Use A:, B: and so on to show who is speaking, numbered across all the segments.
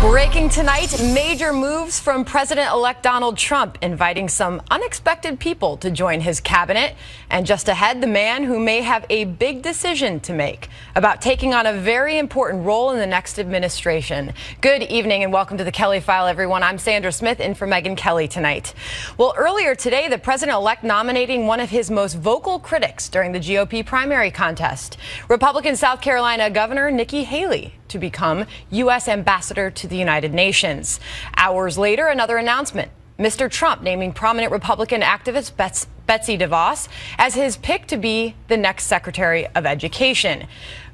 A: Breaking tonight, major moves from President-elect Donald Trump, inviting some unexpected people to join his cabinet. And just ahead, the man who may have a big decision to make about taking on a very important role in the next administration. Good evening and welcome to the Kelly File, everyone. I'm Sandra Smith, in for Megyn Kelly tonight. Well, earlier today, the president-elect nominating one of his most vocal critics during the GOP primary contest, Republican South Carolina Governor Nikki Haley, to become U.S. ambassador to the United Nations. Hours later, another announcement. Mr. Trump naming prominent Republican activist Betsy DeVos as his pick to be the next Secretary of Education.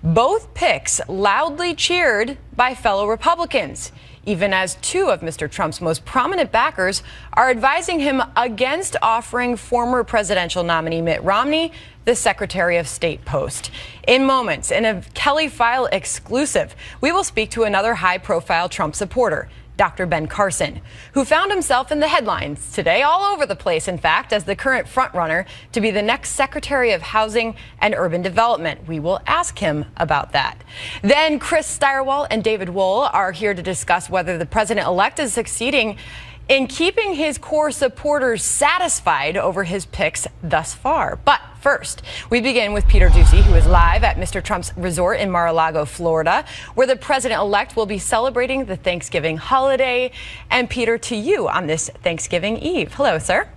A: Both picks loudly cheered by fellow Republicans, even as two of Mr. Trump's most prominent backers are advising him against offering former presidential nominee Mitt Romney the Secretary of State post. In moments, in a Kelly File exclusive, we will speak to another high-profile Trump supporter, Dr. Ben Carson, who found himself in the headlines today, all over the place, in fact, as the current frontrunner to be the next Secretary of Housing and Urban Development. We will ask him about that. Then Chris Stirewalt and David Wohl are here to discuss whether the president-elect is succeeding in keeping his core supporters satisfied over his picks thus far. But first, we begin with Peter Doocy, who is live at Mr. Trump's resort in Mar-a-Lago, Florida, where the president-elect will be celebrating the Thanksgiving holiday. And Peter, to you on this Thanksgiving Eve. Hello, sir.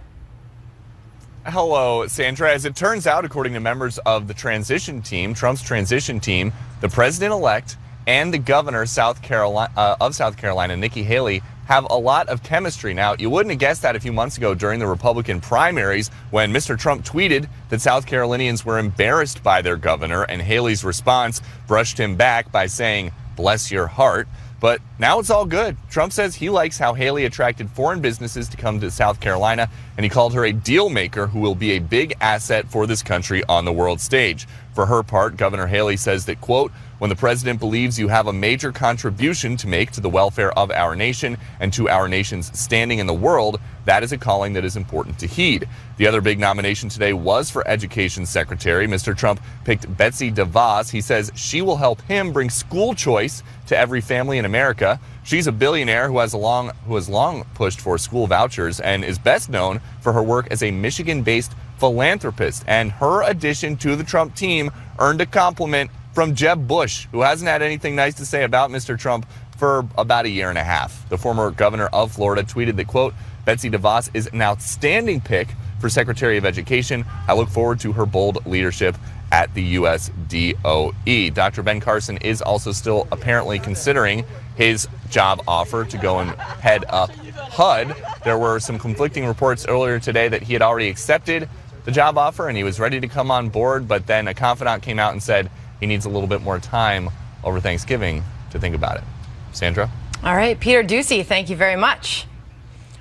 B: Hello, Sandra. As it turns out, according to members of the transition team, Trump's transition team, the president-elect and the governor of South Carolina, Nikki Haley, have a lot of chemistry. Now, you wouldn't have guessed that a few months ago during the Republican primaries when Mr. Trump tweeted that South Carolinians were embarrassed by their governor, and Haley's response brushed him back by saying, "Bless your heart." But now it's all good. Trump says he likes how Haley attracted foreign businesses to come to South Carolina, and he called her a deal maker who will be a big asset for this country on the world stage. For her part, Governor Haley says that, quote, "When the president believes you have a major contribution to make to the welfare of our nation and to our nation's standing in the world, that is a calling that is important to heed." The other big nomination today was for Education Secretary. Mr. Trump picked Betsy DeVos. He says she will help him bring school choice to every family in America. She's a billionaire who has long pushed for school vouchers and is best known for her work as a Michigan-based philanthropist. And her addition to the Trump team earned a compliment from Jeb Bush, who hasn't had anything nice to say about Mr. Trump for about a year and a half. The former governor of Florida tweeted that, quote, "Betsy DeVos is an outstanding pick for Secretary of Education. I look forward to her bold leadership at the U.S. DOE. Dr. Ben Carson is also still apparently considering his job offer to go and head up HUD. There were some conflicting reports earlier today that he had already accepted the job offer and he was ready to come on board, but then a confidant came out and said he needs a little bit more time over Thanksgiving to think about it. Sandra?
A: All right, Peter Doocy, thank you very much.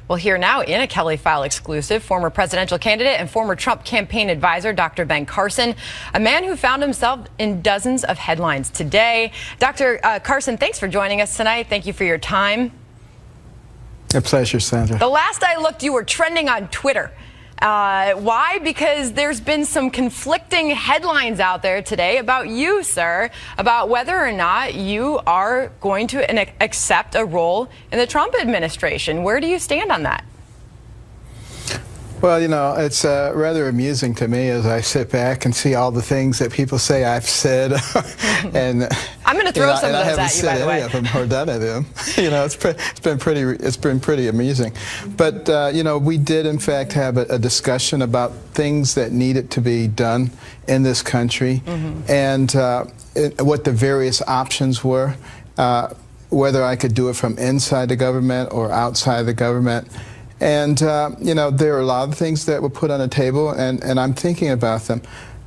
A: Well, here now in a Kelly File exclusive, former presidential candidate and former Trump campaign advisor, Dr. Ben Carson, a man who found himself in dozens of headlines today. Dr. Carson, thanks for joining us tonight. Thank you for your time.
C: A pleasure, Sandra.
A: The last I looked, you were trending on Twitter. Why? Because there's been some conflicting headlines out there today about you, sir, about whether or not you are going to accept a role in the Trump administration. Where do you stand on that?
C: Well, you know, it's rather amusing to me as I sit back and see all the things that people say I've said. And
A: I'm going to throw some of those at you, by the way.
C: I haven't said any of them or done any of them. You know, it's been pretty amusing. But you know, we did in fact have a discussion about things that needed to be done in this country, and what the various options were, whether I could do it from inside the government or outside the government. And, you know, there are a lot of things that were put on the table, and I'm thinking about them.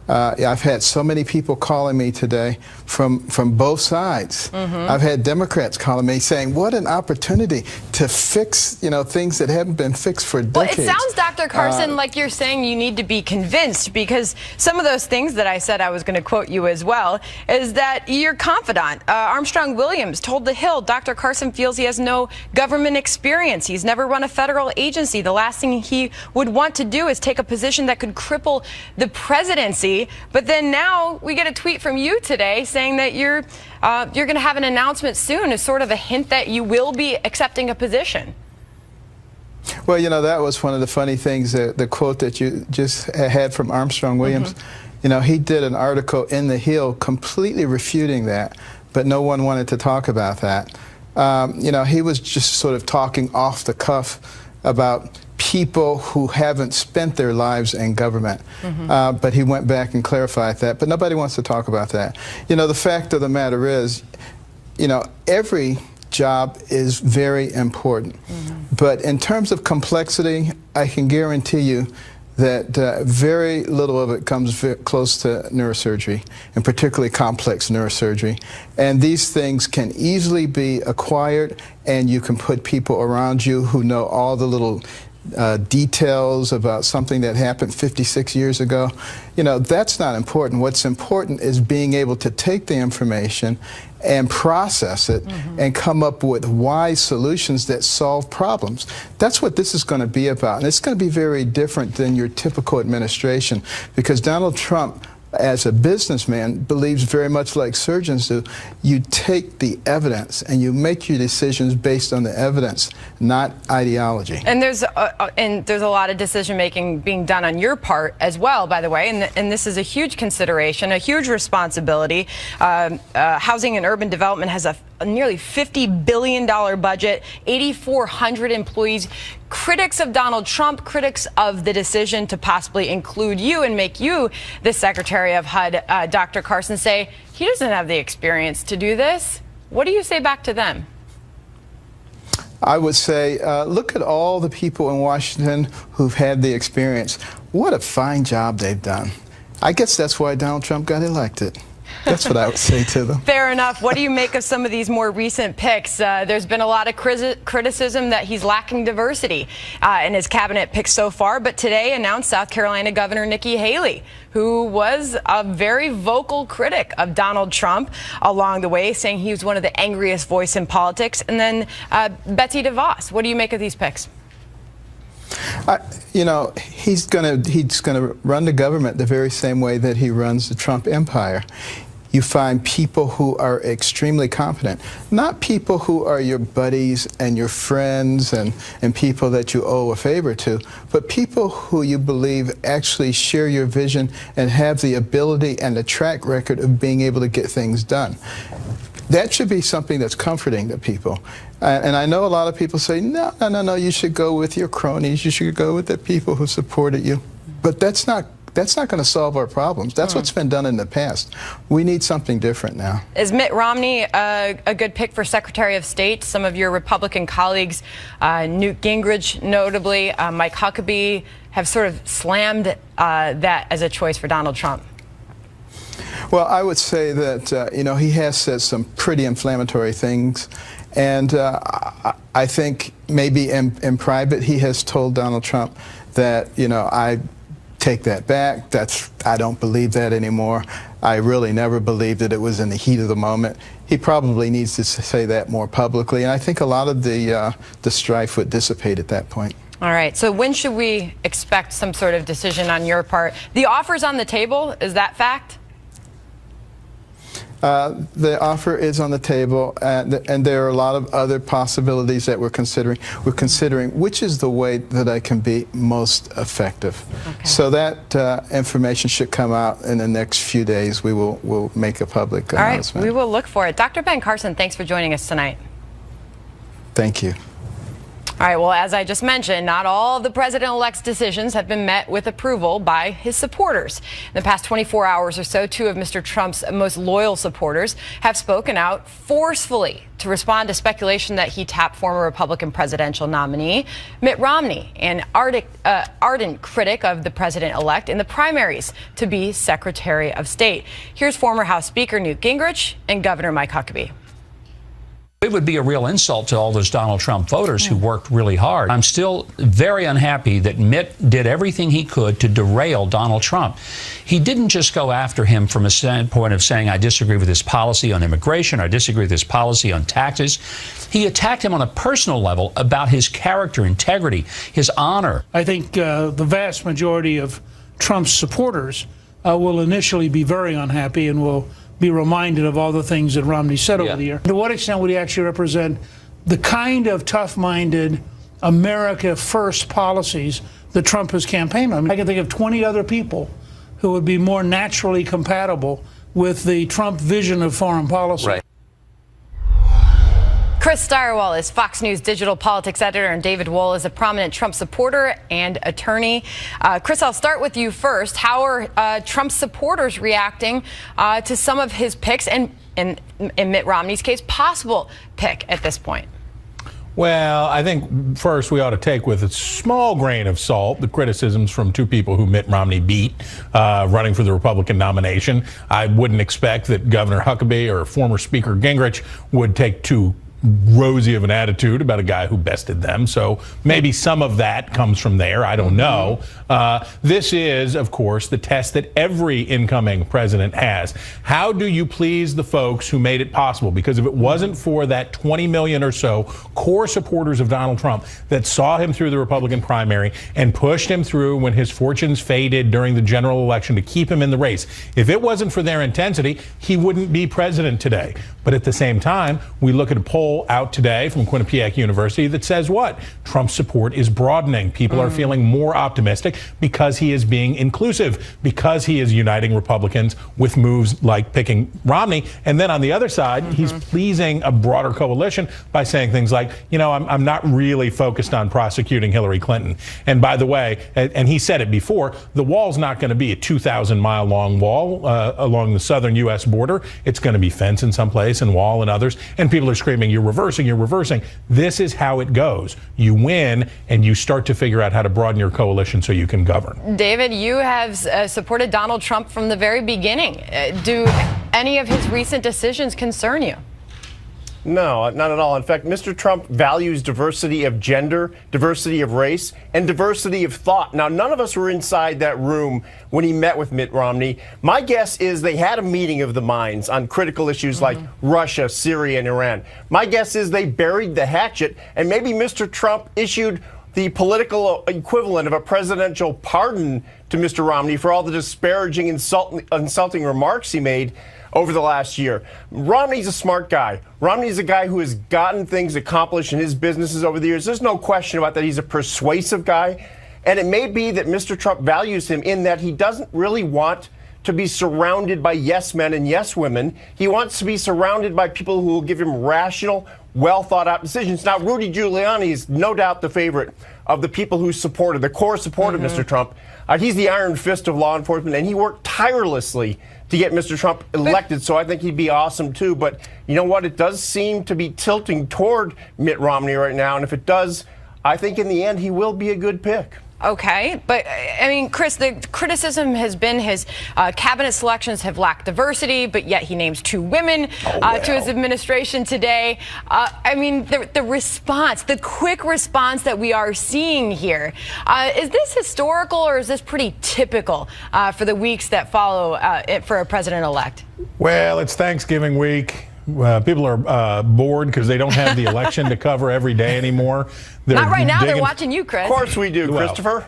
C: I've had so many people calling me today from both sides. I've had Democrats calling me saying, what an opportunity to fix, you know, things that haven't been fixed for decades.
A: Well, it sounds, Dr. Carson, like you're saying you need to be convinced, because some of those things that I said, I was going to quote you as well, is that your confidant, Armstrong Williams, told The Hill Dr. Carson feels he has no government experience. He's never run a federal agency. The last thing he would want to do is take a position that could cripple the presidency. Haley. But then now we get a tweet from you today saying that you're going to have an announcement soon, as sort of a hint that you will be accepting a position.
C: Well, you know, that was one of the funny things, the quote that you just had from Armstrong Williams. You know, he did an article in The Hill completely refuting that, but no one wanted to talk about that. You know, he was just sort of talking off the cuff about people who haven't spent their lives in government. But he went back and clarified that. But nobody wants to talk about that. You know, the fact of the matter is, you know, every job is very important. But in terms of complexity, I can guarantee you that very little of it comes close to neurosurgery, and particularly complex neurosurgery. And these things can easily be acquired, and you can put people around you who know all the little details about something that happened 56 years ago. You know, that's not important. What's important is being able to take the information and process it and come up with wise solutions that solve problems. That's what this is going to be about. And it's going to be very different than your typical administration, because Donald Trump, as a businessman, believes very much like surgeons do. You take the evidence and you make your decisions based on the evidence, not ideology.
A: And there's a lot of decision making being done on your part as well, by the way. And this is a huge consideration, a huge responsibility. Housing and Urban Development has a nearly $50 billion budget, 8,400 employees. Critics of Donald Trump, critics of the decision to possibly include you and make you the Secretary of HUD, Dr. Carson, say he doesn't have the experience to do this. What do you say back to them?
C: I would say, look at all the people in Washington who've had the experience. What a fine job they've done. I guess that's why Donald Trump got elected. That's what I would say to them.
A: Fair enough. What do you make of some of these more recent picks? There's been a lot of criticism that he's lacking diversity in his cabinet picks so far, but today announced South Carolina Governor Nikki Haley, who was a very vocal critic of Donald Trump along the way, saying he was one of the angriest voices in politics. And then Betsy DeVos. What do you make of these picks?
C: You know, he's gonna run the government the very same way that he runs the Trump empire. You find people who are extremely competent, not people who are your buddies and your friends and people that you owe a favor to, but people who you believe actually share your vision and have the ability and the track record of being able to get things done. That should be something that's comforting to people. And I know a lot of people say, no, you should go with your cronies, you should go with the people who supported you. But that's not going to solve our problems. That's what's been done in the past. We need something different now.
A: Is Mitt Romney a good pick for Secretary of State? Some of your Republican colleagues, Newt Gingrich notably, Mike Huckabee, have sort of slammed that as a choice for Donald Trump.
C: Well, I would say that, you know, he has said some pretty inflammatory things. And I think maybe in private he has told Donald Trump that, you know, I take that back. I don't believe that anymore. I really never believed that it was in the heat of the moment. He probably needs to say that more publicly. And I think a lot of the strife would dissipate at that point.
A: All right. So when should we expect some sort of decision on your part? The offer's on the table. Is that fact?
C: The offer is on the table, and there are a lot of other possibilities that we're considering. We're considering which is the way that I can be most effective. Okay. So that information should come out in the next few days. We'll make a public announcement.
A: All right, we will look for it. Dr. Ben Carson, thanks for joining us tonight.
C: Thank you.
A: All right, well, as I just mentioned, not all of the president-elect's decisions have been met with approval by his supporters. In the past 24 hours or so, two of Mr. Trump's most loyal supporters have spoken out forcefully to respond to speculation that he tapped former Republican presidential nominee Mitt Romney, an ardent critic of the president-elect in the primaries to be Secretary of State. Here's former House Speaker Newt Gingrich and Governor Mike Huckabee.
D: It would be a real insult to all those Donald Trump voters who worked really hard. I'm still very unhappy that Mitt did everything he could to derail Donald Trump. He didn't just go after him from a standpoint of saying, I disagree with his policy on immigration, I disagree with his policy on taxes. He attacked him on a personal level about his character, integrity, his honor.
E: I think the vast majority of Trump's supporters will initially be very unhappy and will be reminded of all the things that Romney said over the year. To what extent would he actually represent the kind of tough-minded America First policies that Trump has campaigned on? I mean, I can think of 20 other people who would be more naturally compatible with the Trump vision of foreign policy.
B: Right.
A: Chris Stirewall is Fox News digital politics editor, and David Wohl is a prominent Trump supporter and attorney. Chris, I'll start with you first. How are Trump supporters reacting to some of his picks and, in Mitt Romney's case, possible pick at this point?
F: Well, I think first we ought to take with a small grain of salt the criticisms from two people who Mitt Romney beat running for the Republican nomination. I wouldn't expect that Governor Huckabee or former Speaker Gingrich would take too rosy of an attitude about a guy who bested them. So maybe some of that comes from there. I don't know. This is, of course, the test that every incoming president has. How do you please the folks who made it possible? Because if it wasn't for that 20 million or so core supporters of Donald Trump that saw him through the Republican primary and pushed him through when his fortunes faded during the general election to keep him in the race, if it wasn't for their intensity, he wouldn't be president today. But at the same time, we look at a poll out today from Quinnipiac University that says what? Trump's support is broadening. People are feeling more optimistic because he is being inclusive, because he is uniting Republicans with moves like picking Romney. And then on the other side, he's pleasing a broader coalition by saying things like, you know, I'm not really focused on prosecuting Hillary Clinton. And by the way, and he said it before, the wall's not going to be a 2,000-mile long wall along the southern U.S. border. It's going to be fence in some place and wall in others. And people are screaming, you're reversing, you're reversing. This is how it goes. You win and you start to figure out how to broaden your coalition so you can govern.
A: David, you have supported Donald Trump from the very beginning. Do any of his recent decisions concern you?
G: No, not at all. In fact, Mr. Trump values diversity of gender, diversity of race, and diversity of thought. Now, none of us were inside that room when he met with Mitt Romney. My guess is they had a meeting of the minds on critical issues like Russia, Syria, and Iran. My guess is they buried the hatchet, and maybe Mr. Trump issued the political equivalent of a presidential pardon to Mr. Romney for all the disparaging, insulting remarks he made over the last year. Romney's a smart guy. Romney's a guy who has gotten things accomplished in his businesses over the years. There's no question about that. He's a persuasive guy. And it may be that Mr. Trump values him in that he doesn't really want to be surrounded by yes men and yes women. He wants to be surrounded by people who will give him rational, well thought out decisions. Now, Rudy Giuliani is no doubt the favorite of the people who supported, the core support of Mr. Trump. He's the iron fist of law enforcement, and he worked tirelessly to get Mr. Trump elected, so I think he'd be awesome too. But you know what? It does seem to be tilting toward Mitt Romney right now, and if it does, I think in the end he will be a good pick.
A: Okay, but I mean, Chris, the criticism has been his cabinet selections have lacked diversity, but yet he names two women to his administration today. I mean, the response, the quick response that we are seeing here, is this historical or is this pretty typical for the weeks that follow for a president-elect?
F: Well, it's Thanksgiving week. People are bored because they don't have the election to cover every day anymore.
A: Not right now. They're watching you, Chris.
G: Of course we do, Christopher.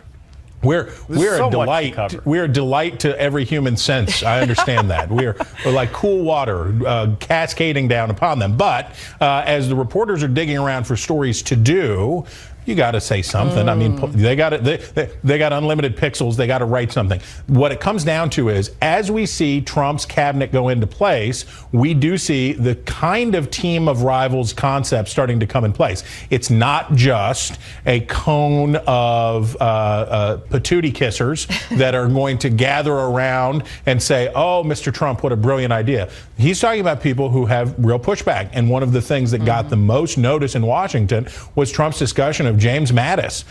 F: We're a delight. We're a delight to every human sense. I understand that. We're like cool water cascading down upon them. But as the reporters are digging around for stories to do, you got to say something. I mean, they got unlimited pixels. They got to write something. What it comes down to is, as we see Trump's cabinet go into place, we do see the kind of team of rivals concept starting to come in place. It's not just a cone of patootie kissers that are going to gather around and say, "Oh, Mr. Trump, what a brilliant idea." He's talking about people who have real pushback. And one of the things that got the most notice in Washington was Trump's discussion of James Mattis,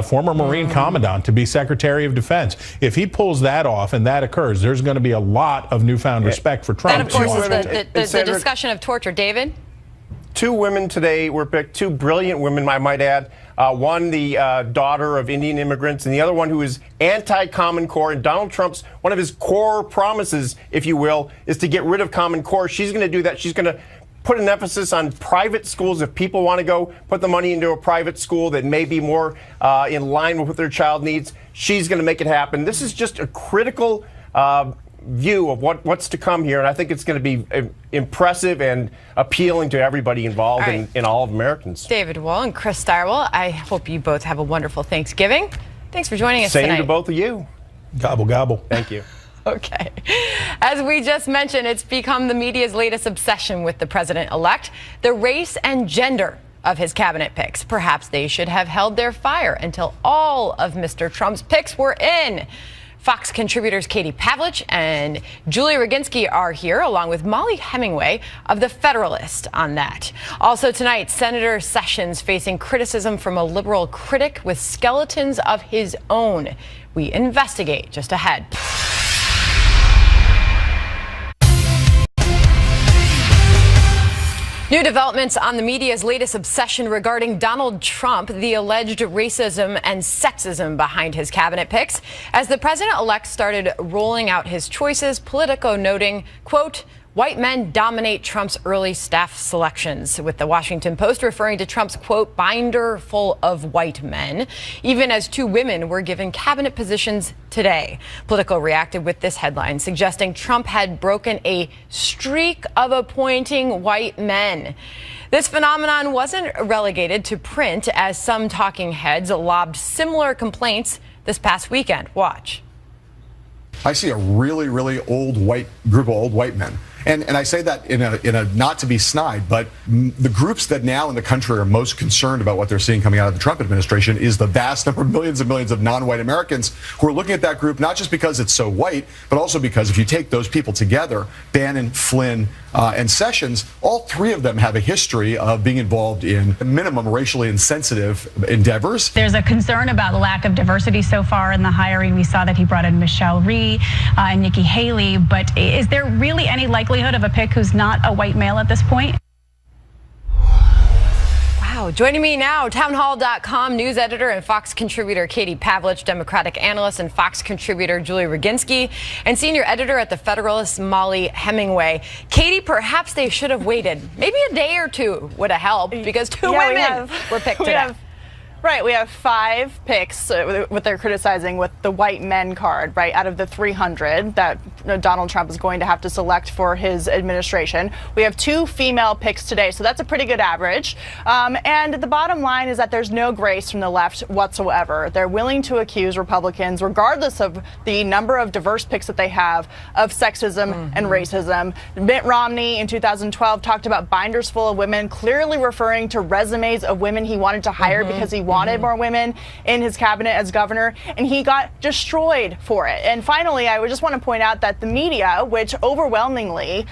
F: former Marine Commandant, to be Secretary of Defense. If he pulls that off and that occurs, there's going to be a lot of newfound respect for Trump.
A: And of course, is the discussion of torture. David?
G: Two women today were picked, two brilliant women, I might add. One, the daughter of Indian immigrants, and the other one who is anti-Common Core. And Donald Trump's, one of his core promises, if you will, is to get rid of Common Core. She's going to do that. She's going to put an emphasis on private schools. If people want to go put the money into a private school that may be more in line with what their child needs, she's going to make it happen. This is just a critical view of what's to come here, and I think it's going to be impressive and appealing to everybody involved in all of Americans.
A: David Wohl and Chris Stirewell, I hope you both have a wonderful Thanksgiving. Thanks for joining us tonight.
G: Same to both of you.
F: Gobble, gobble.
G: Thank you.
A: Okay. As we just mentioned, it's become the media's latest obsession with the president-elect, the race and gender of his cabinet picks. Perhaps they should have held their fire until all of Mr. Trump's picks were in. Fox contributors Katie Pavlich and Julie Roginski are here, along with Molly Hemingway of The Federalist on that. Also tonight, Senator Sessions facing criticism from a liberal critic with skeletons of his own. We investigate just ahead. New developments on the media's latest obsession regarding Donald Trump, the alleged racism and sexism behind his cabinet picks. As the president-elect started rolling out his choices, Politico noting, quote, white men dominate Trump's early staff selections, with the Washington Post referring to Trump's, quote, binder full of white men, even as 2 women were given cabinet positions today. Politico reacted with this headline, suggesting Trump had broken a streak of appointing white men. This phenomenon wasn't relegated to print, as some talking heads lobbed similar complaints this past weekend. Watch.
H: I see a really, really old group of old white men. And I say that in a not to be snide, but the groups that now in the country are most concerned about what they're seeing coming out of the Trump administration is the vast number of millions and millions of non-white Americans who are looking at that group, not just because it's so white, but also because if you take those people together, Bannon, Flynn, and Sessions, all 3 of them have a history of being involved in minimum racially insensitive endeavors.
I: There's a concern about the lack of diversity so far in the hiring. We saw that he brought in Michelle Rhee and Nikki Haley, but is there really any likelihood of a pick who's not a white male at this point?
A: Wow. Joining me now, townhall.com news editor and Fox contributor Katie Pavlich, Democratic analyst and Fox contributor Julie Roginski, and senior editor at The Federalist, Molly Hemingway. Katie, perhaps they should have waited. Maybe a day or 2 would have helped, because 2 women were picked today.
J: Right, we have 5 picks, what they're criticizing with the white men card, right, out of the 300 that Donald Trump is going to have to select for his administration. We have 2 female picks today, so that's a pretty good average. And the bottom line is that there's no grace from the left whatsoever. They're willing to accuse Republicans, regardless of the number of diverse picks that they have, of sexism and racism. Mitt Romney in 2012 talked about binders full of women, clearly referring to resumes of women he wanted to hire because he wanted more women in his cabinet as governor, and he got destroyed for it. And finally, I would just want to point out that the media, which overwhelmingly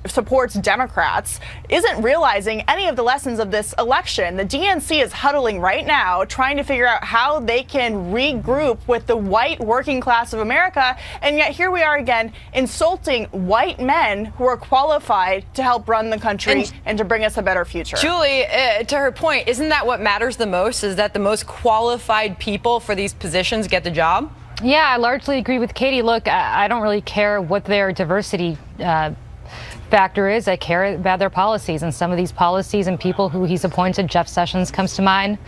J: supports Democrats, isn't realizing any of the lessons of this election. The DNC is huddling right now, trying to figure out how they can regroup with the white working class of America, and yet here we are again insulting white men who are qualified to help run the country and to bring us a better future.
A: Julie, to her point, isn't that what matters the most, is that the most qualified people for these positions get the job?
K: Yeah, I largely agree with Katie. Look, I don't really care what their diversity factor is. I care about their policies, and some of these policies and people who he's appointed, Jeff Sessions comes to mind.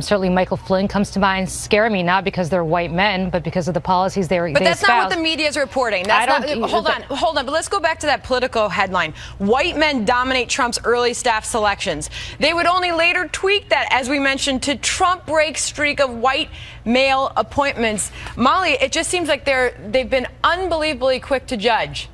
K: Certainly Michael Flynn comes to mind. Scare me not because they're white men, but because of the policies they espouse.
A: But that's not what the media is reporting. That's not, hold on. But let's go back to that Politico headline. White men dominate Trump's early staff selections. They would only later tweak that, as we mentioned, to Trump break streak of white male appointments. Molly, it just seems like they've been unbelievably quick to judge.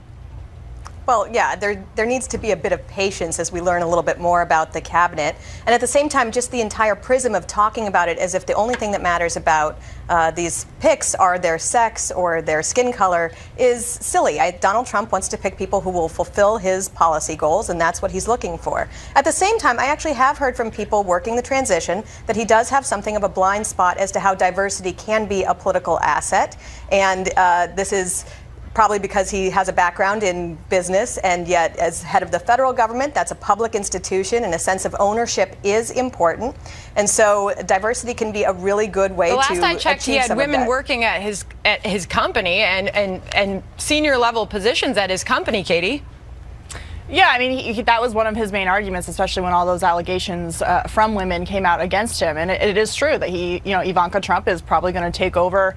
L: Well, yeah, there needs to be a bit of patience as we learn a little bit more about the cabinet. And at the same time, just the entire prism of talking about it as if the only thing that matters about these picks are their sex or their skin color is silly. Donald Trump wants to pick people who will fulfill his policy goals, and that's what he's looking for. At the same time, I actually have heard from people working the transition that he does have something of a blind spot as to how diversity can be a political asset. And this is probably because he has a background in business, and yet as head of the federal government, that's a public institution, and a sense of ownership is important. And so diversity can be a really good way to achieve some of that.
A: The last I checked, he had women working at his company and senior level positions at his company, Katie.
J: Yeah, I mean, that was one of his main arguments, especially when all those allegations from women came out against him. And it is true that Ivanka Trump is probably going to take over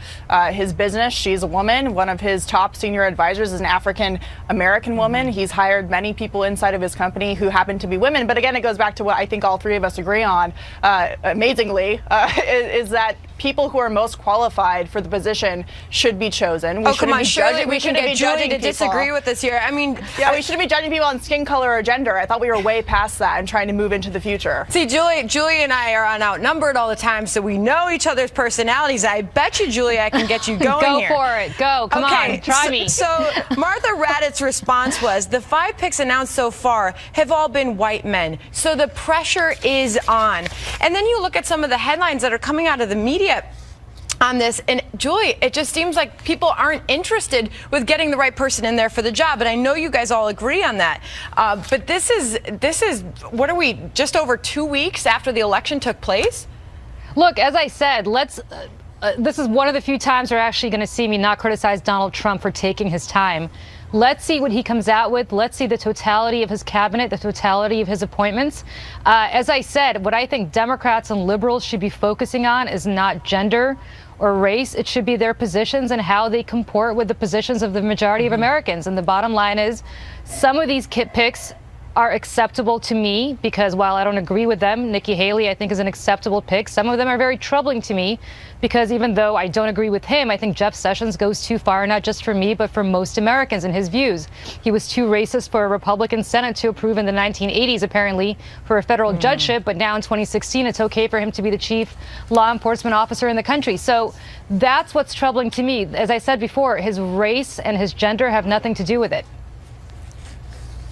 J: his business. She's a woman. One of his top senior advisors is an African American woman. He's hired many people inside of his company who happen to be women. But again, it goes back to what I think all three of us agree on, amazingly, is that people who are most qualified for the position should be chosen.
A: We come on, surely we can get Julie to disagree with us here. I mean,
J: yeah, we shouldn't be judging people on skin color or gender. I thought we were way past that and trying to move into the future.
A: See, Julie and I are outnumbered all the time, so we know each other's personalities. I bet you, Julie, I can get you going
K: Go
A: here.
K: for it. Go. Come on. Try me.
A: So Martha Raddatz's response was, the 5 picks announced so far have all been white men, so the pressure is on. And then you look at some of the headlines that are coming out of the media on this, and Julie, it just seems like people aren't interested with getting the right person in there for the job, and I know you guys all agree on that. But this is what are we, just over 2 weeks after the election took place?
K: Look, as I said, this is one of the few times you're actually going to see me not criticize Donald Trump for taking his time. Let's see what he comes out with. Let's see the totality of his cabinet, the totality of his appointments. As I said, what I think Democrats and liberals should be focusing on is not gender or race. It should be their positions and how they comport with the positions of the majority of Americans. And the bottom line is, some of these picks are acceptable to me because while I don't agree with them, Nikki Haley I think is an acceptable pick. Some of them are very troubling to me because even though I don't agree with him, I think Jeff Sessions goes too far, not just for me, but for most Americans in his views. He was too racist for a Republican Senate to approve in the 1980s, apparently, for a federal judgeship, but now in 2016, it's okay for him to be the chief law enforcement officer in the country. So that's what's troubling to me. As I said before, his race and his gender have nothing to do with it.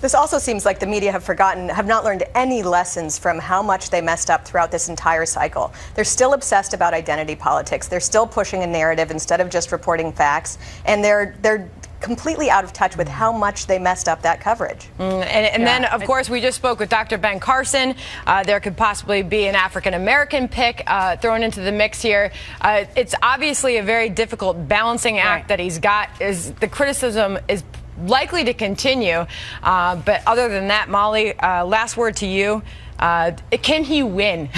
L: This also seems like the media have not learned any lessons from how much they messed up throughout this entire cycle. They're still obsessed about identity politics. They're still pushing a narrative instead of just reporting facts. And they're completely out of touch with how much they messed up that coverage.
A: And then, of course, we just spoke with Dr. Ben Carson. There could possibly be an African-American pick thrown into the mix here. It's obviously a very difficult balancing act that he's got. The criticism is likely to continue. But other than that, Molly, last word to you. Can he win?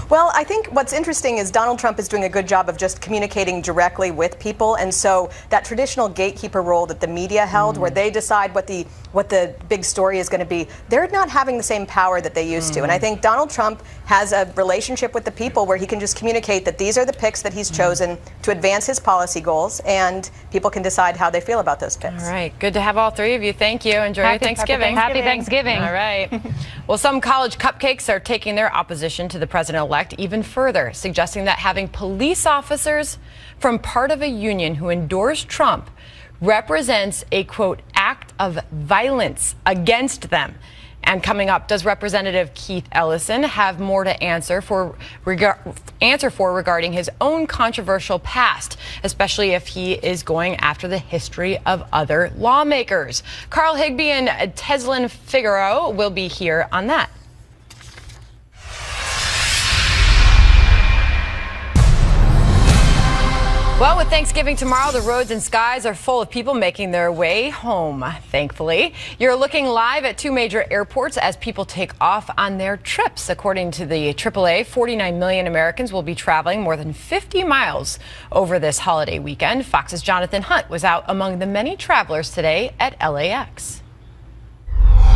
L: Well, I think what's interesting is Donald Trump is doing a good job of just communicating directly with people. And so that traditional gatekeeper role that the media held, where they decide what the big story is going to be, they're not having the same power that they used to. And I think Donald Trump has a relationship with the people where he can just communicate that these are the picks that he's chosen to advance his policy goals, and people can decide how they feel about those picks.
A: All right. Good to have all three of you. Thank you. Enjoy your Thanksgiving.
K: Happy Thanksgiving.
A: All right. Well, some college cupcakes are taking their opposition to the president-elect even further, suggesting that having police officers from part of a union who endorsed Trump represents a, quote, act of violence against them. And coming up, does Representative Keith Ellison have more to answer for regarding his own controversial past, especially if he is going after the history of other lawmakers? Carl Higbee and Teslin Figaro will be here on that. Well, with Thanksgiving tomorrow, the roads and skies are full of people making their way home, thankfully. You're looking live at 2 major airports as people take off on their trips. According to the AAA, 49 million Americans will be traveling more than 50 miles over this holiday weekend. Fox's Jonathan Hunt was out among the many travelers today at LAX.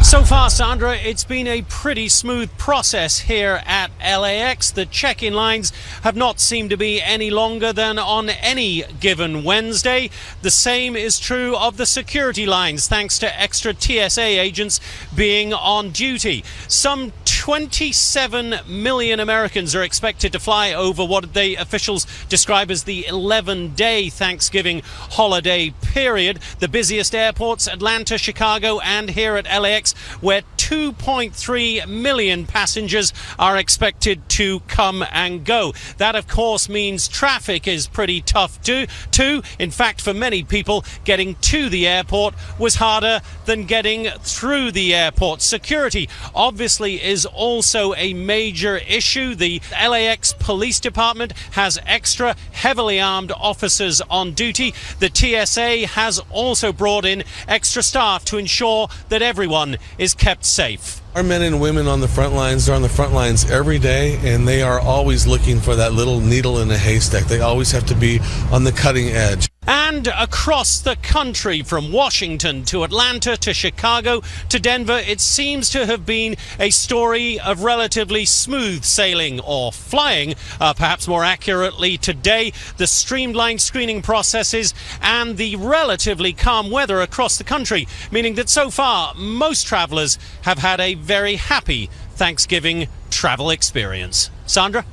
M: So far, Sandra, it's been a pretty smooth process here at LAX. The check-in lines have not seemed to be any longer than on any given Wednesday. The same is true of the security lines, thanks to extra TSA agents being on duty. Some 27 million Americans are expected to fly over what the officials describe as the 11-day Thanksgiving holiday period. The busiest airports, Atlanta, Chicago, and here at LAX, where 2.3 million passengers are expected to come and go. That, of course, means traffic is pretty tough too. In fact, for many people, getting to the airport was harder than getting through the airport. Security obviously is also a major issue. The LAX Police Department has extra heavily armed officers on duty. The TSA has also brought in extra staff to ensure that everyone is kept safe.
N: Our men and women on the front lines, they're on the front lines every day, and they are always looking for that little needle in a haystack. They always have to be on the cutting edge.
M: And across the country, from Washington to Atlanta to Chicago to Denver, it seems to have been a story of relatively smooth sailing, or flying, perhaps more accurately today. The streamlined screening processes and the relatively calm weather across the country, meaning that so far most travelers have had a very happy Thanksgiving travel experience. Sandra?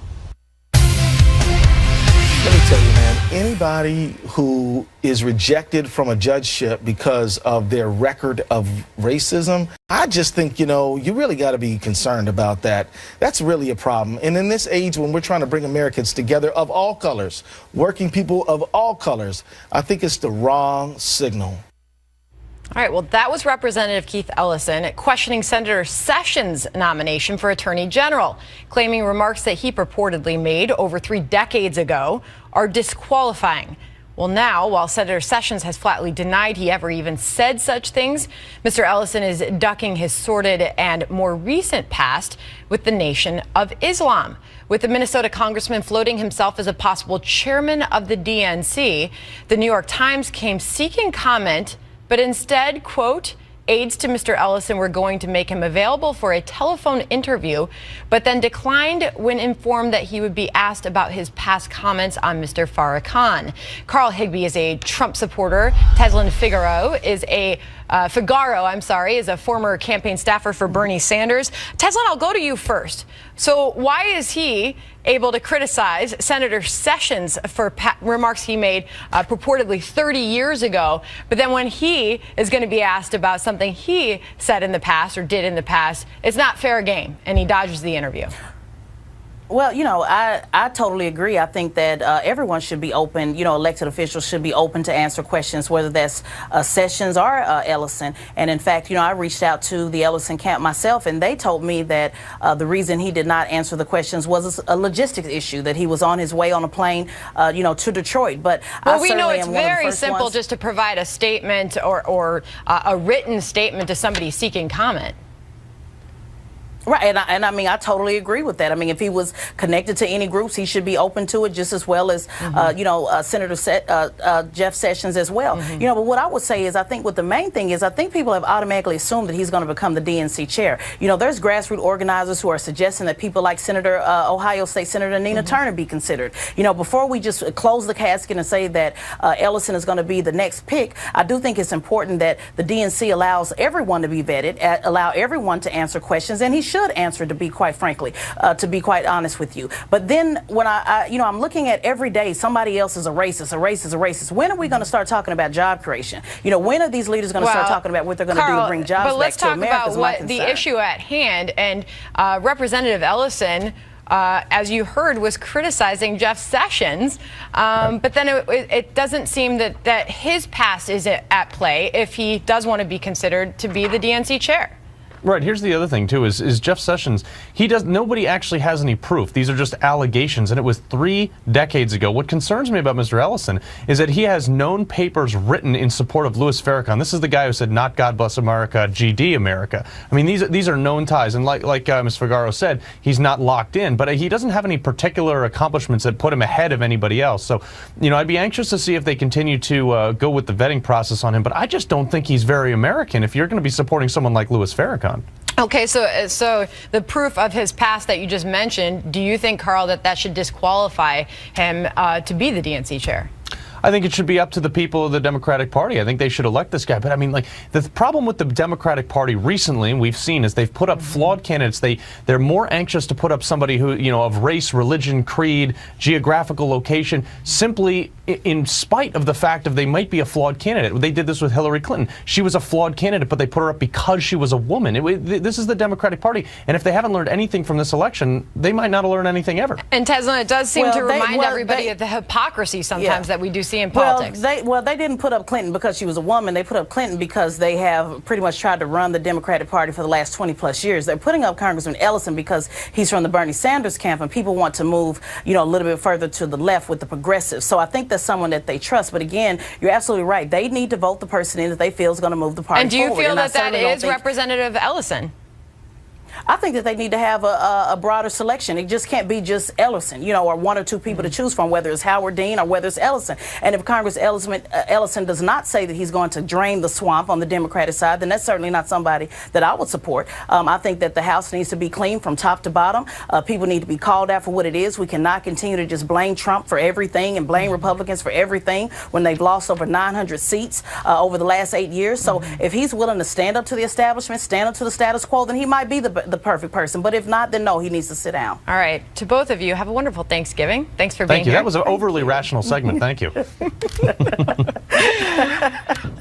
O: Let me tell you, man, anybody who is rejected from a judgeship because of their record of racism, I just think, you really got to be concerned about that. That's really a problem. And in this age when we're trying to bring Americans together of all colors, working people of all colors, I think it's the wrong signal.
A: All right, well, that was Representative Keith Ellison questioning Senator Sessions' nomination for Attorney General, claiming remarks that he purportedly made over 3 decades ago are disqualifying. Well, now, while Senator Sessions has flatly denied he ever even said such things, Mr. Ellison is ducking his sordid and more recent past with the Nation of Islam. With the Minnesota congressman floating himself as a possible chairman of the DNC, the New York Times came seeking comment, but instead, quote, aides to Mr. Ellison were going to make him available for a telephone interview, but then declined when informed that he would be asked about his past comments on Mr. Farrakhan. Carl Higbee is a Trump supporter. Teslin Figaro is a former campaign staffer for Bernie Sanders. Teslin, I'll go to you first. So why is he able to criticize Senator Sessions for remarks he made purportedly 30 years ago, but then when he is going to be asked about something he said in the past or did in the past, it's not fair game, and he dodges the interview?
P: Well, I totally agree. I think that everyone should be open, elected officials should be open to answer questions, whether that's Sessions or Ellison. And in fact, I reached out to the Ellison camp myself, and they told me that the reason he did not answer the questions was a logistics issue, that he was on his way on a plane, to Detroit. But
A: we know it's very simple just to provide a statement or a written statement to somebody seeking comment.
P: Right, and I mean, I totally agree with that. I mean, if he was connected to any groups, he should be open to it just as well as, Senator Jeff Sessions as well. But what I would say is, I think what the main thing is, I think people have automatically assumed that he's going to become the DNC chair. There's grassroots organizers who are suggesting that people like Ohio State Senator Nina Turner be considered. Before we just close the casket and say that Ellison is going to be the next pick, I do think it's important that the DNC allows everyone to be vetted, allow everyone to answer questions, and he should answer, to be quite honest with you. But then when I'm looking at every day somebody else is a racist. When are we going to start talking about job creation? When are these leaders going to start talking about what they're going to do to bring jobs back to America?
A: But let's talk about what the issue at hand. And Representative Ellison, as you heard, was criticizing Jeff Sessions, but then it doesn't seem that his past is at play if he does want to be considered to be the DNC chair.
B: Right. Here's the other thing, too, is Jeff Sessions, nobody actually has any proof. These are just allegations, and it was 3 decades ago. What concerns me about Mr. Ellison is that he has known papers written in support of Louis Farrakhan. This is the guy who said, not God bless America, GD America. I mean, these are known ties, and like Ms. Figaro said, he's not locked in, but he doesn't have any particular accomplishments that put him ahead of anybody else. So, I'd be anxious to see if they continue to go with the vetting process on him, but I just don't think he's very American if you're going to be supporting someone like Louis Farrakhan.
A: Okay, so the proof of his past that you just mentioned, do you think, Carl, that should disqualify him to be the DNC chair?
B: I think it should be up to the people of the Democratic Party. I think they should elect this guy. But I mean, the problem with the Democratic Party recently, and we've seen, is they've put up flawed candidates. They're more anxious to put up somebody who, of race, religion, creed, geographical location, simply in spite of the fact of they might be a flawed candidate. They did this with Hillary Clinton. She was a flawed candidate, but they put her up because she was a woman. This is the Democratic Party. And if they haven't learned anything from this election, they might not have learned anything ever.
A: And Teslin, it does seem to remind everybody of the hypocrisy sometimes that we do see see in politics?
P: Well, they didn't put up Clinton because she was a woman. They put up Clinton because they have pretty much tried to run the Democratic Party for the last 20+ years. They're putting up Congressman Ellison because he's from the Bernie Sanders camp, and people want to move, you know, a little bit further to the left with the progressives. So I think that's someone that they trust. But again, you're absolutely right. They need to vote the person in that they feel is going to move the party
A: forward. And do you
P: forward.
A: feel that that is Representative Ellison?
P: I think that they need to have a broader selection. It just can't be just Ellison, you know, or one or two people to choose from, whether it's Howard Dean or whether it's Ellison. And if Congress Ellison does not say that he's going to drain the swamp on the Democratic side, then that's certainly not somebody that I would support. I think that the House needs to be clean from top to bottom. People need to be called out for what it is. We cannot continue to just blame Trump for everything and blame Republicans for everything when they've lost over 900 seats over the last 8 years. So if he's willing to stand up to the establishment, stand up to the status quo, then he might be the perfect person. But if not, then no, he needs to sit down.
A: All right. To both of you, have a wonderful Thanksgiving. Thanks for being here.
G: Thank you. That was an overly rational segment. Thank you.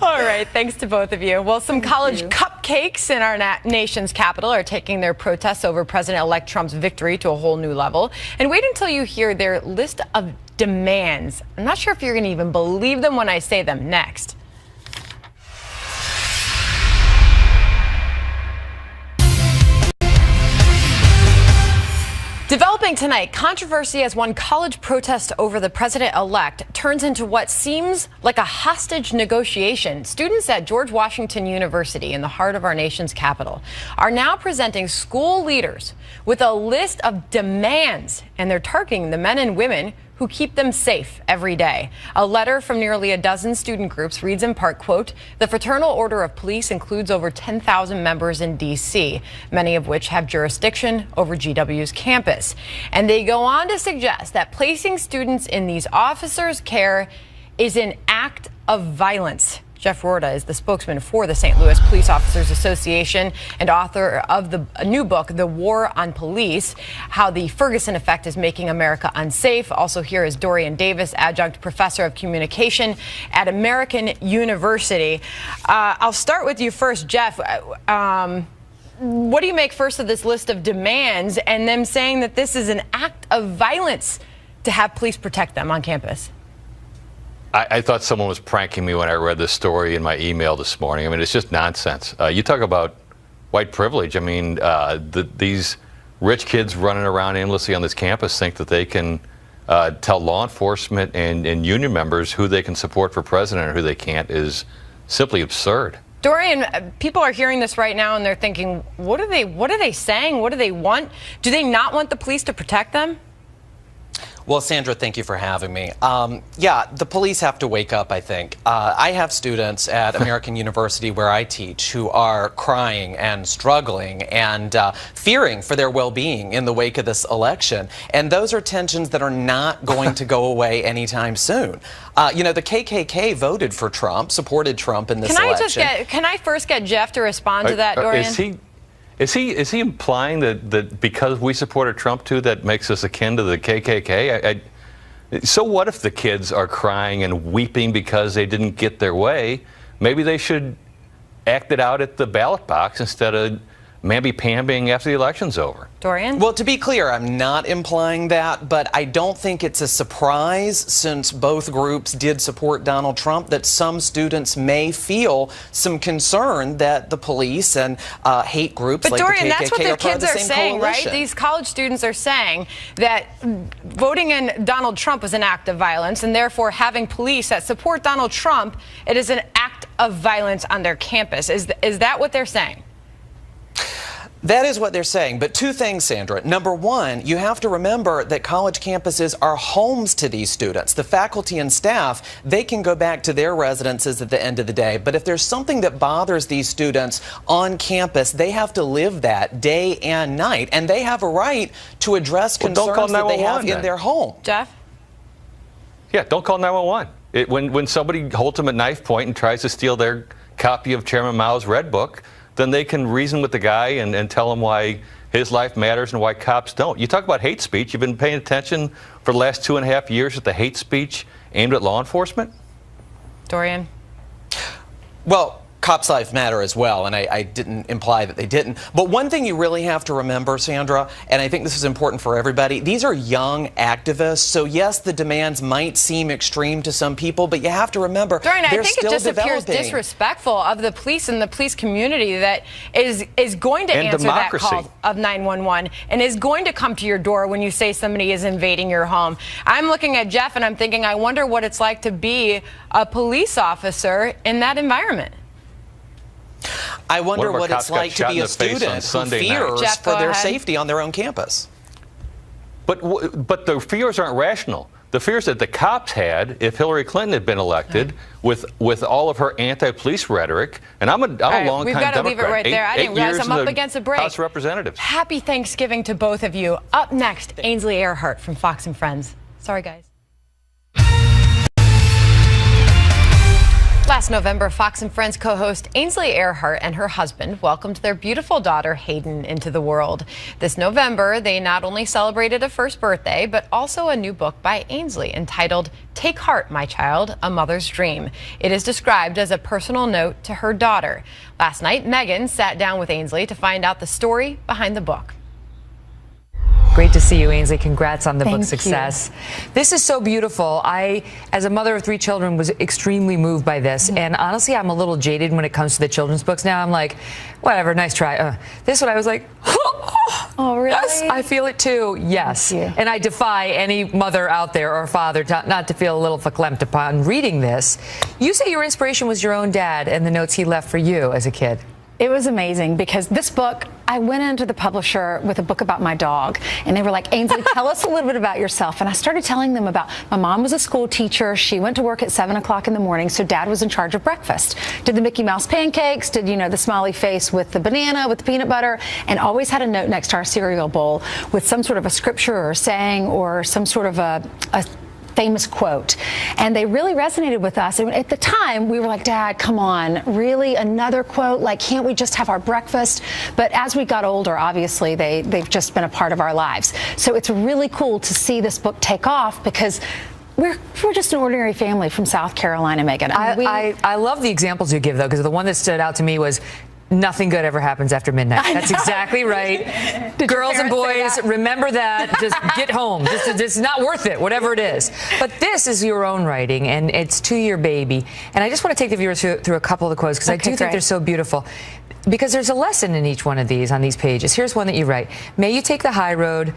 A: All right. Thanks to both of you. Well, some college cupcakes in our nation's capital are taking their protests over President-elect Trump's victory to a whole new level. And wait until you hear their list of demands. I'm not sure if you're going to even believe them when I say them next. Developing tonight, controversy as one college protest over the president-elect turns into what seems like a hostage negotiation. Students at George Washington University in the heart of our nation's capital are now presenting school leaders with a list of demands, and they're targeting the men and women who keep them safe every day. A letter from nearly a dozen student groups reads in part, quote, "The Fraternal Order of Police includes over 10,000 members in D.C., many of which have jurisdiction over GW's campus." And they go on to suggest that placing students in these officers' care is an act of violence. Jeff Rorda is the spokesman for the St. Louis Police Officers Association and author of the new book, The War on Police, How the Ferguson Effect is Making America Unsafe. Also here is Dorian Davis, adjunct professor of communication at American University. I'll start with you first, Jeff. What do you make first of this list of demands and them saying that this is an act of violence to have police protect them on campus?
Q: I thought someone was pranking me when I read this story in my email this morning. I mean, it's just nonsense. You talk about white privilege. I mean, these rich kids running around aimlessly on this campus think that they can tell law enforcement and union members who they can support for president or who they can't is simply absurd.
A: Dorian, people are hearing this right now and they're thinking, what are they saying? What do they want? Do they not want the police to protect them?
R: Well, Sandra, thank you for having me. Yeah, the police have to wake up, I think. I have students at American University where I teach who are crying and struggling and fearing for their well-being in the wake of this election. And those are tensions that are not going to go away anytime soon. You know, the KKK voted for Trump, supported Trump in this election.
A: Can I first get Jeff to respond to that, Dorian?
Q: Is he implying that because we supported Trump too, that makes us akin to the KKK? So what if the kids are crying and weeping because they didn't get their way? Maybe they should act it out at the ballot box instead of mamby-pambying after the election's over.
A: Dorian?
R: Well, to be clear, I'm not implying that, but I don't think it's a surprise, since both groups did support Donald Trump, that some students may feel some concern that the police and hate groups like
A: Dorian,
R: the KKK
A: that's what their
R: are part
A: kids
R: of the
A: are
R: same
A: saying,
R: coalition.
A: right? These college students are saying that voting in Donald Trump was an act of violence, and therefore having police that support Donald Trump, it is an act of violence on their campus. Is that what they're saying?
R: That is what they're saying. But two things, Sandra. Number one, you have to remember that college campuses are homes to these students. The faculty and staff, they can go back to their residences at the end of the day. But if there's something that bothers these students on campus, they have to live that day and night. And they have a right to address concerns that they have in their home.
A: Jeff?
Q: Yeah, don't call 911. When somebody holds them at knife point and tries to steal their copy of Chairman Mao's Red Book, then they can reason with the guy and tell him why his life matters and why cops don't. You talk about hate speech. You've been paying attention for the last 2.5 years at the hate speech aimed at law enforcement?
A: Dorian?
R: Well, Cops' lives matter as well, and I didn't imply that they didn't. But one thing you really have to remember, Sandra, and I think this is important for everybody, these are young activists, so yes, the demands might seem extreme to some people, but you have to remember,
A: Doreen,
R: they're
A: I think
R: still
A: it just appears
R: developing.
A: disrespectful of the police and the police community that is going to answer
Q: democracy.
A: that call of 911 and is going to come to your door when you say somebody is invading your home. I'm looking at Jeff and I'm thinking, I wonder what it's like to be a police officer in that environment.
R: I wonder what
Q: cops
R: it's
Q: got
R: like to
Q: shot
R: be
Q: in
R: a
Q: the face on
R: student who
Q: Sunday night.
R: fears
A: Jeff,
R: for
A: go
R: their
A: ahead.
R: safety on their own campus.
Q: But the fears aren't rational. The fears that the cops had if Hillary Clinton had been elected, with all of her anti-police rhetoric, and I'm a long time
A: we've got to
Q: Democrat.
A: leave it right there. I didn't realize I'm up against a break.
Q: House of Representatives.
A: Happy Thanksgiving to both of you. Up next, Ainsley Earhardt from Fox and Friends. Sorry, guys. Last November, Fox and Friends co-host Ainsley Earhardt and her husband welcomed their beautiful daughter Hayden into the world. This November, they not only celebrated a first birthday, but also a new book by Ainsley entitled Take Heart, My Child, A Mother's Dream. It is described as a personal note to her daughter. Last night, Megyn sat down with Ainsley to find out the story behind the book.
S: Great to see you, Ainsley. Congrats on the book's
T: Thank
S: success. This is so beautiful. I, as a mother of 3 children, was extremely moved by this. And honestly, I'm a little jaded when it comes to the children's books now. I'm like, whatever, nice try. This one, I was like,
T: oh, really?
S: Yes, I feel it too. Yes. And I defy any mother out there or father not to feel a little verklempt upon reading this. You say your inspiration was your own dad and the notes he left for you as a kid.
T: It was amazing because this book, I went into the publisher with a book about my dog, and they were like, Ainsley, tell us a little bit about yourself. And I started telling them about my mom was a school teacher. She went to work at 7 o'clock in the morning, so Dad was in charge of breakfast. Did the Mickey Mouse pancakes, did, you know, the smiley face with the banana, with the peanut butter, and always had a note next to our cereal bowl with some sort of a scripture or saying or some sort of a famous quote, and they really resonated with us. And at the time, we were like, Dad, come on, really another quote? Like, can't we just have our breakfast? But as we got older, obviously, they've just been a part of our lives. So it's really cool to see this book take off because we're just an ordinary family from South Carolina, Megyn.
S: I love the examples you give, though, because the one that stood out to me was nothing good ever happens after midnight. That's exactly right. Girls and boys, remember that. Just get home. It's not worth it, whatever it is. But this is your own writing, and it's to your baby. And I just want to take the viewers through a couple of the quotes, because I do think they're so beautiful. Because there's a lesson in each one of these on these pages. Here's one that you write. May you take the high road,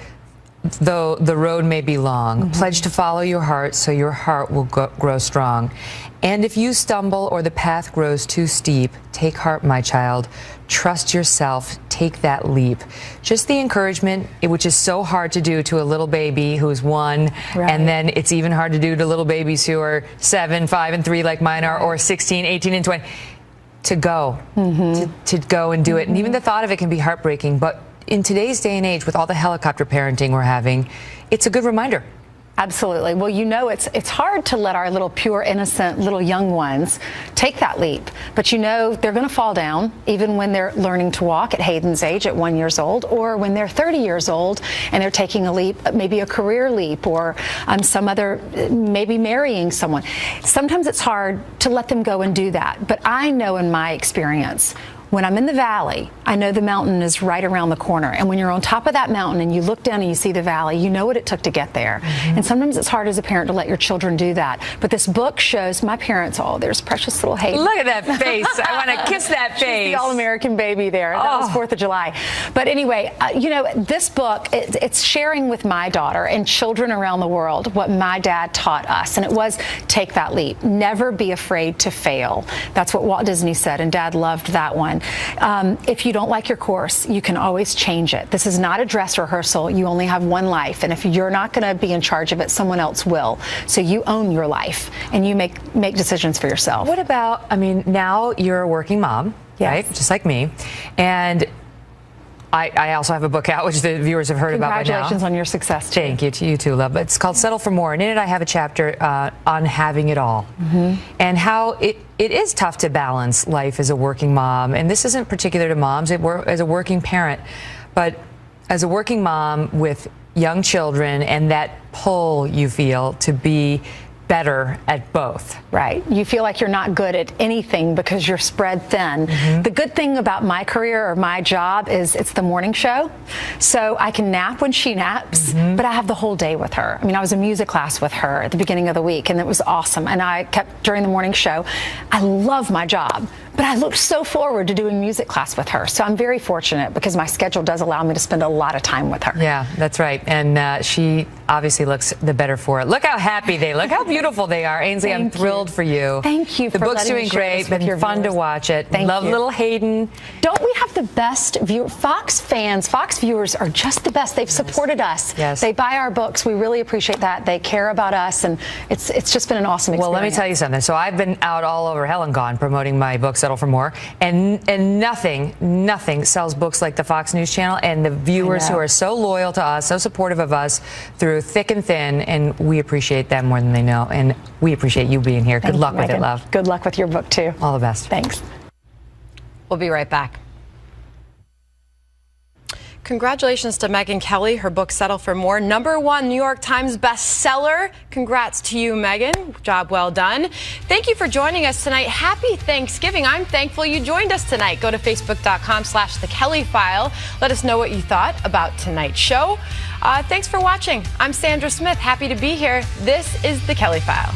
S: though the road may be long. Pledge to follow your heart so your heart will grow strong. And if you stumble or the path grows too steep, take heart, my child. Trust yourself. Take that leap. Just the encouragement, which is so hard to do to a little baby who's 1, and then it's even hard to do to little babies who are 7, 5, and 3 like mine are, or 16, 18, and 20. To go, to go and do it. And even the thought of it can be heartbreaking. But in today's day and age, with all the helicopter parenting we're having, it's a good reminder.
T: Absolutely. Well, you know, it's hard to let our little pure, innocent, little young ones take that leap. But you know, they're going to fall down, even when they're learning to walk at Hayden's age at 1 year old, or when they're 30 years old and they're taking a leap, maybe a career leap, or some other, maybe marrying someone. Sometimes it's hard to let them go and do that. But I know in my experience, when I'm in the valley, I know the mountain is right around the corner. And when you're on top of that mountain and you look down and you see the valley, you know what it took to get there. And sometimes it's hard as a parent to let your children do that. But this book shows my parents, oh, there's precious little Hayden.
S: Look at that face. I want to kiss that face.
T: She's the all-American baby there. That was 4th of July. But anyway, you know, this book, it's sharing with my daughter and children around the world what my dad taught us. And it was take that leap. Never be afraid to fail. That's what Walt Disney said, and Dad loved that one. If you don't like your course, you can always change it. This is not a dress rehearsal. You only have one life. And if you're not going to be in charge of it, someone else will. So you own your life and you make decisions for yourself.
S: What about, I mean, now you're a working mom, right? Just like me. And I also have a book out, which the viewers have heard about by now.
T: Congratulations on your success, too.
S: Thank you to you too, love. It's called Settle for More, and in it I have a chapter on having it all, and how it is tough to balance life as a working mom. And this isn't particular to moms, as a working parent, but as a working mom with young children and that pull you feel to be better at both.
T: Right. You feel like you're not good at anything because you're spread thin. The good thing about my career or my job is it's the morning show. So I can nap when she naps, but I have the whole day with her. I mean, I was in music class with her at the beginning of the week, and it was awesome. And I kept, during the morning show, I love my job, but I looked so forward to doing music class with her. So I'm very fortunate because my schedule does allow me to spend a lot of time with her.
S: Yeah, that's right. And she obviously looks the better for it. Look how happy they look, how beautiful they are. Ainsley, I'm thrilled for you.
T: Thank you.
S: The book's doing great. Been fun to watch it. Love little Hayden.
T: Don't we have the best view? Fox fans, Fox viewers are just the best. They've supported us.
S: Yes.
T: They buy our books. We really appreciate that. They care about us, and it's just been an awesome experience.
S: Well, let me tell you something. So I've been out all over hell and gone promoting my book, Settle for More, and nothing sells books like the Fox News Channel and the viewers who are so loyal to us, so supportive of us through thick and thin, and we appreciate them more than they know, and we appreciate you being here. Good luck with it, love.
T: Good luck with your book, too.
S: All the best.
T: Thanks.
A: We'll be right back. Congratulations to Megyn Kelly. Her book, Settle for More, #1 New York Times bestseller. Congrats to you, Megyn. Job well done. Thank you for joining us tonight. Happy Thanksgiving. I'm thankful you joined us tonight. Go to facebook.com/The Kelly File. Let us know what you thought about tonight's show. Thanks for watching. I'm Sandra Smith. Happy to be here. This is The Kelly File.